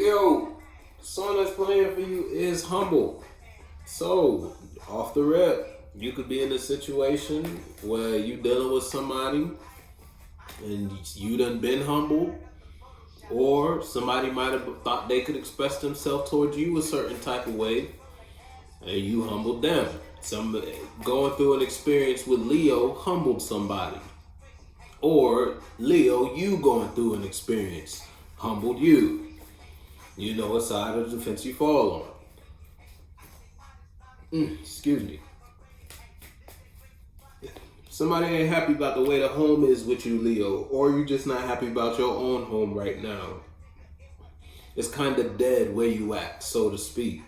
Leo, the song that's playing for you is Humble. So, off the rip, you could be in a situation where you dealing with somebody and you done been humble, or somebody might have thought they could express themselves towards you a certain type of way, and you humbled them. Some going through an experience with Leo humbled somebody, or Leo, you going through an experience humbled you. You know what side of the fence you fall on. Excuse me. Somebody ain't happy about the way the home is with you, Leo, or you just not happy about your own home right now. It's kind of dead where you at, so to speak.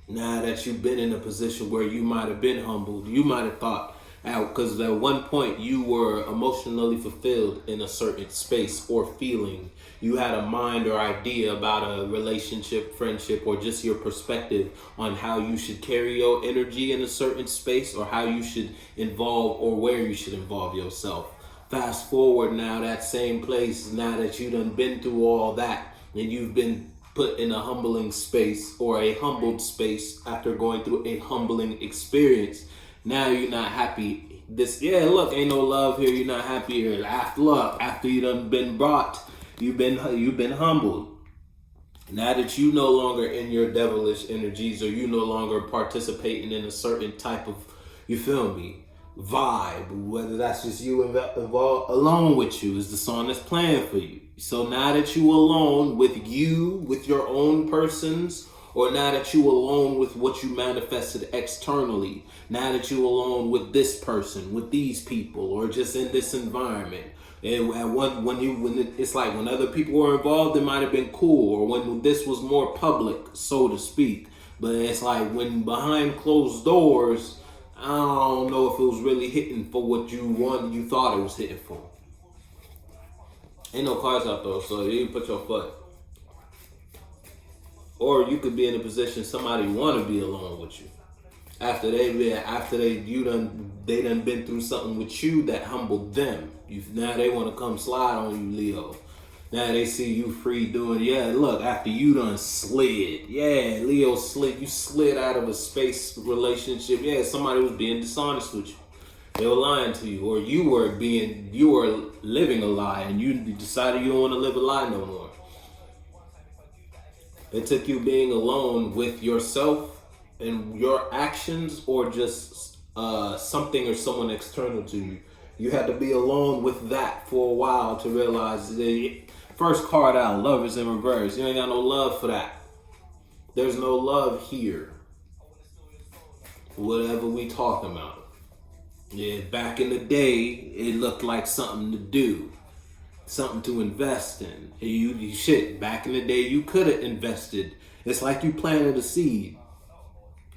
Now that you've been in a position where you might have been humbled, you might have thought out, because at one point you were emotionally fulfilled in a certain space or feeling. You had a mind or idea about a relationship, friendship, or just your perspective on how you should carry your energy in a certain space, or how you should involve or where you should involve yourself. Fast forward now, that same place, now that you done been through all that and you've been put in a humbling space or a humbled space after going through a humbling experience. Now you're not happy. Ain't no love here. You're not happy here. After you done been brought, you've been humbled. Now that you no longer in your devilish energies, or you no longer participating in a certain type of, you feel me, vibe, whether that's just you involved alone with you, is the song that's playing for you. So now that you alone with you, with your own persons, or now that you alone with what you manifested externally, now that you alone with this person, with these people, or just in this environment. And it's like when other people were involved, it might have been cool, or when this was more public, so to speak. But it's like when behind closed doors, I don't know if it was really hitting for what you thought it was hitting for. Ain't no cars out though, so you can put your foot. Or you could be in a position somebody want to be alone with you. They done been through something with you that humbled them. Now they want to come slide on you, Leo. Now they see you free doing, after you done slid. Yeah, Leo slid. You slid out of a space relationship. Yeah, somebody was being dishonest with you. They were lying to you, or you were living a lie, and you decided you don't want to live a lie no more. It took you being alone with yourself and your actions, or just something or someone external to you. You had to be alone with that for a while to realize the first card out, love is in reverse. You ain't got no love for that. There's no love here. Whatever we talking about. Yeah, back in the day, it looked like something to do. Something to invest in. Back in the day, you could have invested. It's like you planted a seed.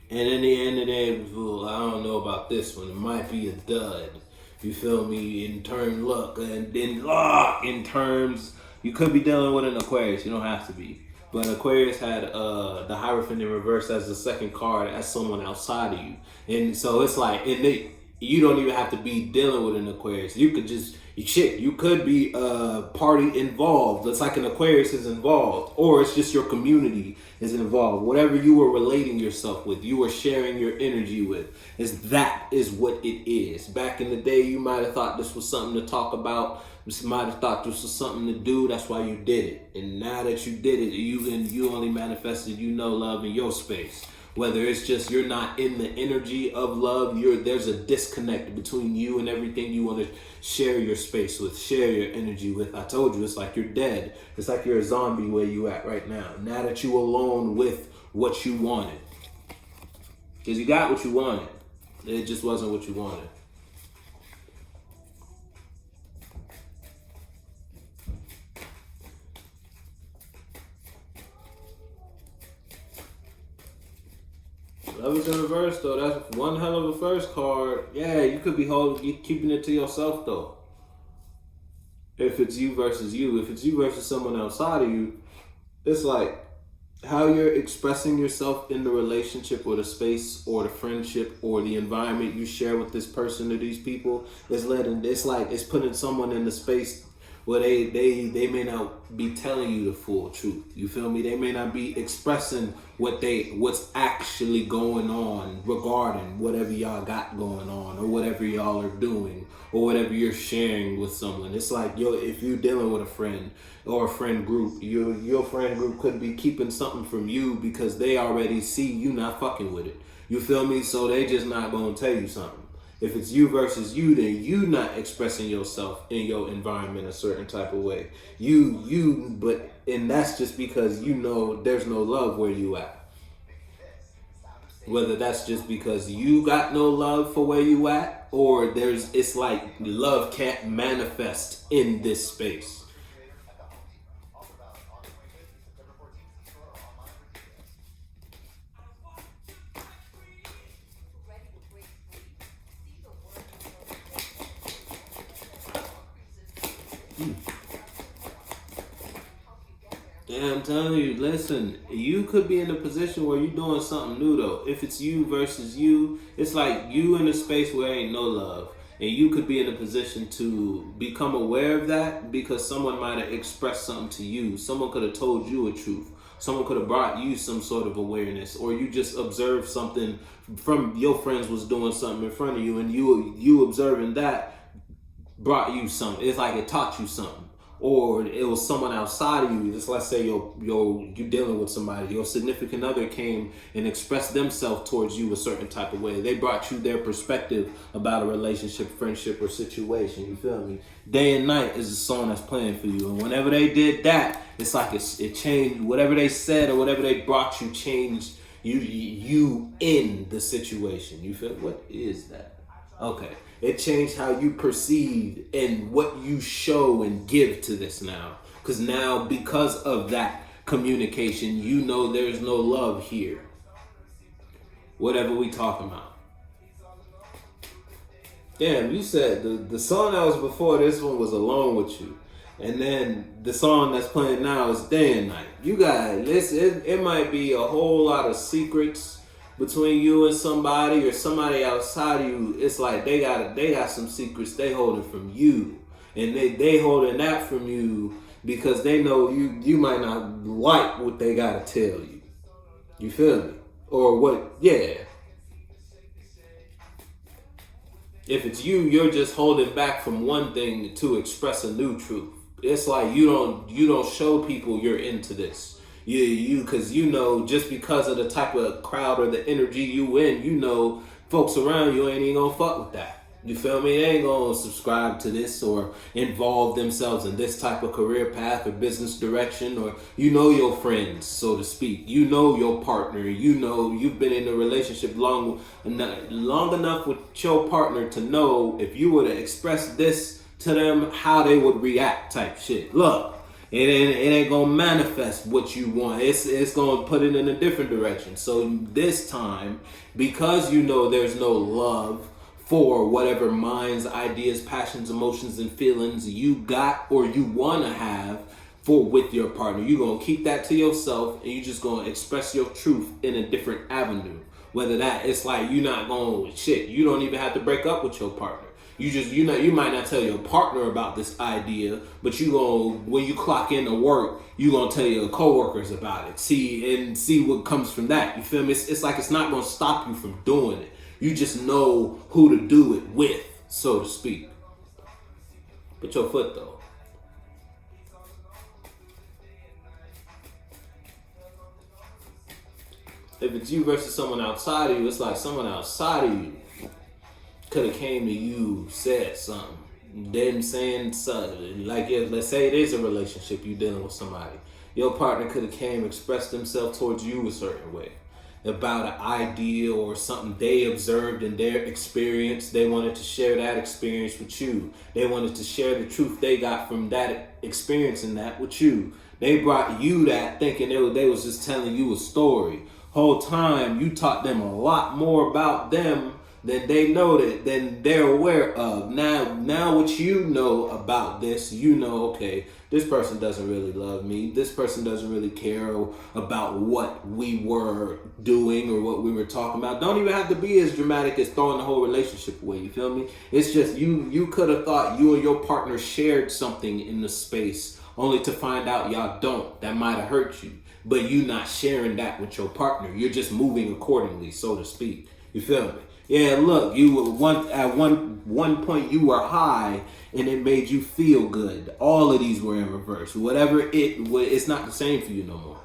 And in the end of the day, I don't know about this one. It might be a dud. You feel me? In terms, you could be dealing with an Aquarius. You don't have to be. But Aquarius had the Hierophant in reverse as the second card, as someone outside of you. And so it's like, you don't even have to be dealing with an Aquarius. You could you could be a party involved. It's like an Aquarius is involved, or it's just your community is involved. Whatever you were relating yourself with, you were sharing your energy with, that is what it is. Back in the day, you might have thought this was something to talk about. You might have thought this was something to do. That's why you did it. And now that you did it, you only manifested, love in your space. Whether it's just you're not in the energy of love, there's a disconnect between you and everything you want to share your space with, share your energy with. I told you, it's like you're dead. It's like you're a zombie where you at right now. Now that you alone with what you wanted. Because you got what you wanted. It just wasn't what you wanted. Love is in reverse though. That's one hell of a first card. Yeah, you could be keeping it to yourself though. If it's you versus you. If it's you versus someone outside of you, it's like how you're expressing yourself in the relationship or the space or the friendship or the environment you share with this person or these people. It's putting someone in the space Well, they may not be telling you the full truth. You feel me? They may not be expressing what's actually going on regarding whatever y'all got going on, or whatever y'all are doing, or whatever you're sharing with someone. It's like, yo, if you're dealing with a friend or a friend group, your friend group could be keeping something from you because they already see you not fucking with it. You feel me? So they just not gonna tell you something. If it's you versus you, then you not expressing yourself in your environment a certain type of way. And that's just because you know there's no love where you at. Whether that's just because you got no love for where you at, or it's like love can't manifest in this space. Yeah, I'm telling you, listen, you could be in a position where you're doing something new though. If it's you versus you, it's like you in a space where ain't no love. And you could be in a position to become aware of that because someone might have expressed something to you. Someone could have told you a truth. Someone could have brought you some sort of awareness, or you just observed something from your friends was doing something in front of you, and you observing that brought you something. It's like it taught you something. Or it was someone outside of you. Just let's say you dealing with somebody. Your significant other came and expressed themselves towards you a certain type of way. They brought you their perspective about a relationship, friendship, or situation. You feel me? Day and Night is a song that's playing for you. And whenever they did that, it's like it changed. Whatever they said or whatever they brought you changed you in the situation. You feel? What is that? Okay. It changed how you perceive and what you show and give to this now. Because now, because of that communication, you know there's no love here. Whatever we talking about. Damn, you said the song that was before this one was Alone With You. And then the song that's playing now is Day and Night. You guys, listen, it might be a whole lot of secrets between you and somebody or somebody outside of you. It's like they got some secrets they holding from you, and they holding that from you because they know you might not like what they gotta tell you. You feel me? Or what? Yeah. If it's you, you're just holding back from one thing to express a new truth. It's like you don't show people you're into this. Because you know, just because of the type of crowd or the energy you in, you know, folks around you ain't even gonna fuck with that. You feel me? They ain't gonna subscribe to this or involve themselves in this type of career path or business direction, or you know your friends, so to speak. You know your partner. You know you've been in a relationship long enough with your partner to know if you were to express this to them, how they would react type shit. Look. It ain't gonna manifest what you want. It's gonna put it in a different direction. So this time, because you know there's no love for whatever minds, ideas, passions, emotions, and feelings you got or you wanna have with your partner, you're gonna keep that to yourself and you just gonna express your truth in a different avenue. Whether that it's like you not gonna you don't even have to break up with your partner. You might not tell your partner about this idea, but when you clock into work, you gonna tell your coworkers about it. See what comes from that. You feel me? It's like it's not gonna stop you from doing it. You just know who to do it with, so to speak. Put your foot though. If it's you versus someone outside of you, it's like someone outside of you could have came to you, said something, them saying something. Like, let's say it is a relationship, you dealing with somebody. Your partner could have came, expressed themselves towards you a certain way about an idea or something they observed in their experience. They wanted to share that experience with you. They wanted to share the truth they got from that experience and that with you. They brought you that thinking they was just telling you a story. Whole time you taught them a lot more about them then they know that, then they're aware of. Now what you know about this, you know, okay, this person doesn't really love me. This person doesn't really care about what we were doing or what we were talking about. Don't even have to be as dramatic as throwing the whole relationship away, you feel me? It's just you could have thought you and your partner shared something in the space, only to find out y'all don't. That might have hurt you. But you not sharing that with your partner. You're just moving accordingly, so to speak. You feel me? Yeah, look, you were at one point you were high and it made you feel good. All of these were in reverse. Whatever it's not the same for you no more.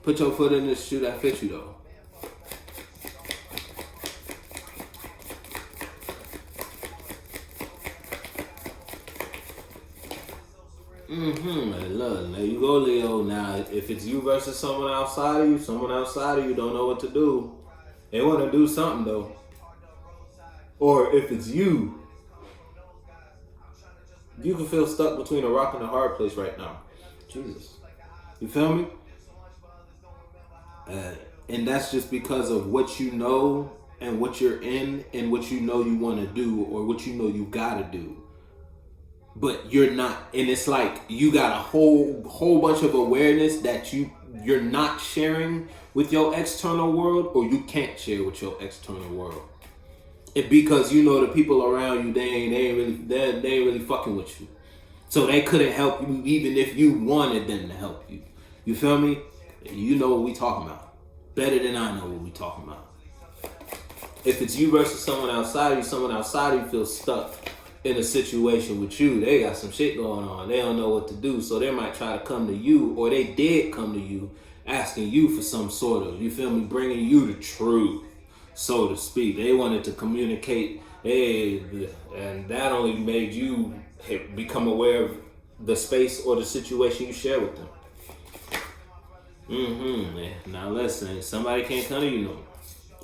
Put your foot in the shoe that fits you though. Look, there you go, Leo. Now, if it's you versus someone outside of you don't know what to do. They want to do something though. Or if it's you can feel stuck between a rock and a hard place right now. Jesus. You feel me? And that's just because of what you know and what you're in and what you know you want to do or what you know you got to do. But you're not, and it's like you got a whole bunch of awareness that you're not sharing with your external world, or you can't share with your external world. Because you know the people around you, they ain't really fucking with you, so they couldn't help you even if you wanted them to help you. You feel me? You know what we talking about better than I know what we talking about. If it's you versus someone outside of you feels stuck in a situation with you. They got some shit going on. They don't know what to do. So they might try to come to you, or they did come to you, asking you for some sort of, you feel me, bringing you the truth, so to speak. They wanted to communicate, and that only made you become aware of the space or the situation you share with them. Now listen, somebody can't come to you no more.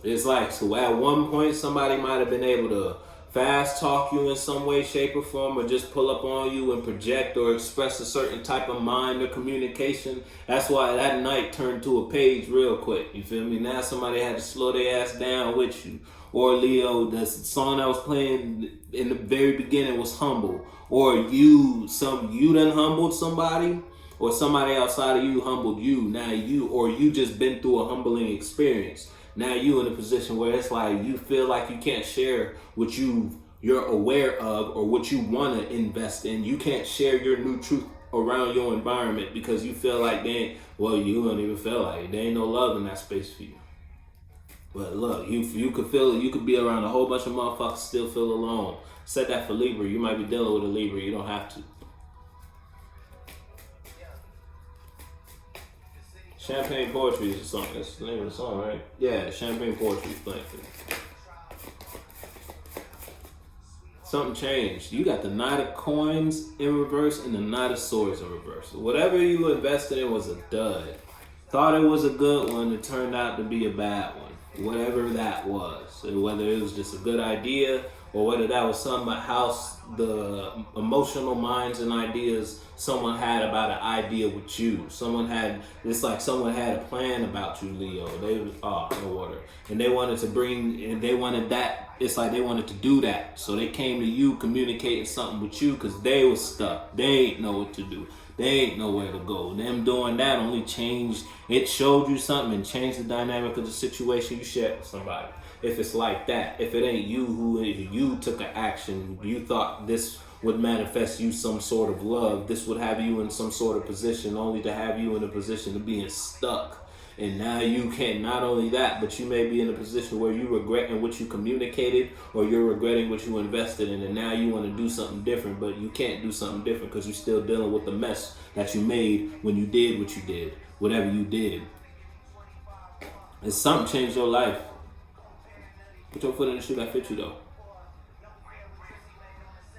It's like, so at one point, somebody might have been able to fast talk you in some way, shape, or form, or just pull up on you and project or express a certain type of mind or communication. That's why that night turned to a page real quick. You feel me? Now somebody had to slow their ass down with you. Or Leo, the song I was playing in the very beginning was Humble. Or you done humbled somebody, or somebody outside of you humbled you. Now you just been through a humbling experience. Now you in a position where it's like you feel like you can't share what you're aware of or what you want to invest in. You can't share your new truth around your environment because you feel like you don't even feel like it. There ain't no love in that space for you. But look, you could be around a whole bunch of motherfuckers, still feel alone. Set that for Libra. You might be dealing with a Libra. You don't have to. Champagne Poetry is a song. That's the name of the song, right? Yeah, Champagne Poetry is playing for you. Something changed. You got the Knight of Coins in reverse and the Knight of Swords in reverse. Whatever you invested in was a dud. Thought it was a good one, it turned out to be a bad one. Whatever that was. So whether it was just a good idea or whether that was the emotional minds and ideas someone had about an idea with you. It's like someone had a plan about you, Leo. No water. And they wanted it's like they wanted to do that. So they came to you communicating something with you because they was stuck. They ain't know what to do. They ain't know where to go. Them doing that only showed you something and changed the dynamic of the situation you shared with somebody. If it's like that, if it ain't you took an action, you thought this would manifest you some sort of love, this would have you in some sort of position, only to have you in a position of being stuck. And now you can't, not only that, but you may be in a position where you're regretting what you communicated or you're regretting what you invested in, and now you want to do something different, but you can't do something different because you're still dealing with the mess that you made when you did what you did, whatever you did. And something changed your life. Put your foot in the shoe that fits you though.